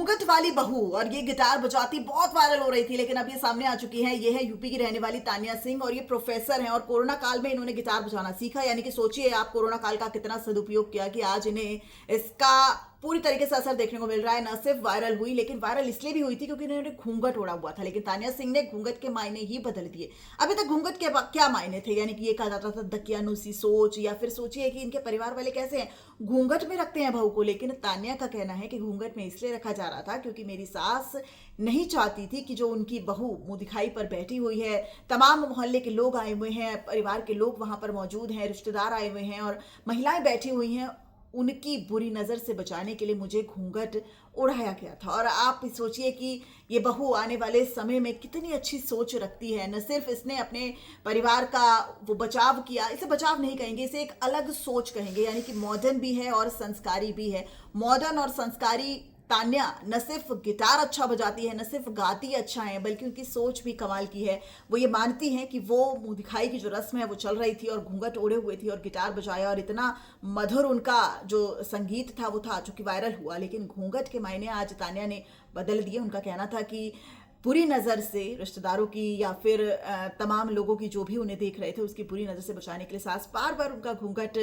घूंघट वाली बहू और ये गिटार बजाती बहुत वायरल हो रही थी, लेकिन अब ये सामने आ चुकी है। ये है यूपी की रहने वाली तानिया सिंह और ये प्रोफेसर हैं और कोरोना काल में इन्होंने गिटार बजाना सीखा। यानी कि सोचिए आप कोरोना काल का कितना सदुपयोग किया कि आज इन्हें इसका पूरी तरीके से असर देखने को मिल रहा है। न सिर्फ वायरल हुई, लेकिन वायरल इसलिए भी हुई थी क्योंकि इन्होंने घूंघट ओढ़ा हुआ था। लेकिन तानिया सिंह ने घूंघट के मायने ही बदल दिए। अभी तक घूंघट के क्या मायने थे, यानी कि ये कहा जाता था दकियानुसी सोच, या फिर सोचिए कि इनके परिवार वाले कैसे हैं, घूंघट में रखते हैं बहू को। लेकिन तानिया का कहना है कि घूंघट में इसलिए रखा जा रहा था क्योंकि मेरी सास नहीं चाहती थी कि जो उनकी बहू मुंह दिखाई पर बैठी हुई है, तमाम मोहल्ले के लोग आए हुए हैं, परिवार के लोग वहां पर मौजूद हैं, रिश्तेदार आए हुए हैं और महिलाएं बैठी हुई हैं, उनकी बुरी नज़र से बचाने के लिए मुझे घूंघट उड़ाया गया था। और आप सोचिए कि ये बहू आने वाले समय में कितनी अच्छी सोच रखती है। न सिर्फ इसने अपने परिवार का वो बचाव किया, इसे बचाव नहीं कहेंगे, इसे एक अलग सोच कहेंगे, यानी कि मॉडर्न भी है और संस्कारी भी है। मॉडर्न और संस्कारी तान्या न सिर्फ गिटार अच्छा बजाती है, न सिर्फ गाती अच्छा है, बल्कि उनकी सोच भी कमाल की है। वो ये मानती हैं कि वो मुंह दिखाई की जो रस्म है वो चल रही थी और घूंघट ओढ़े हुए थी और गिटार बजाया और इतना मधुर उनका जो संगीत था वो था जो कि वायरल हुआ। लेकिन घूंघट के मायने आज तान्या ने बदल दिए। उनका कहना था कि बुरी नज़र से रिश्तेदारों की या फिर तमाम लोगों की जो भी उन्हें देख रहे थे उसकी बुरी नज़र से बचाने के लिए सास बार बार उनका घूंघट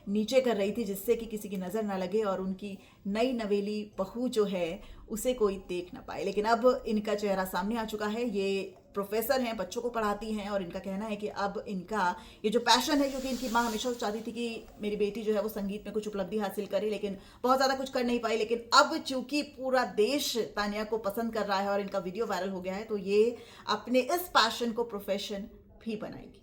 नीचे कर रही थी, जिससे कि किसी की नज़र ना लगे और उनकी नई नवेली बहू जो है उसे कोई देख ना पाए। लेकिन अब इनका चेहरा सामने आ चुका है। ये प्रोफेसर हैं, बच्चों को पढ़ाती हैं और इनका कहना है कि अब इनका ये जो पैशन है, क्योंकि इनकी माँ हमेशा चाहती थी कि मेरी बेटी जो है वो संगीत में कुछ उपलब्धि हासिल करे, लेकिन बहुत ज़्यादा कुछ कर नहीं पाई। लेकिन अब चूंकि पूरा देश तानिया को पसंद कर रहा है और इनका वीडियो वायरल हो गया है, तो ये अपने इस पैशन को प्रोफेशन भी बनाएगी।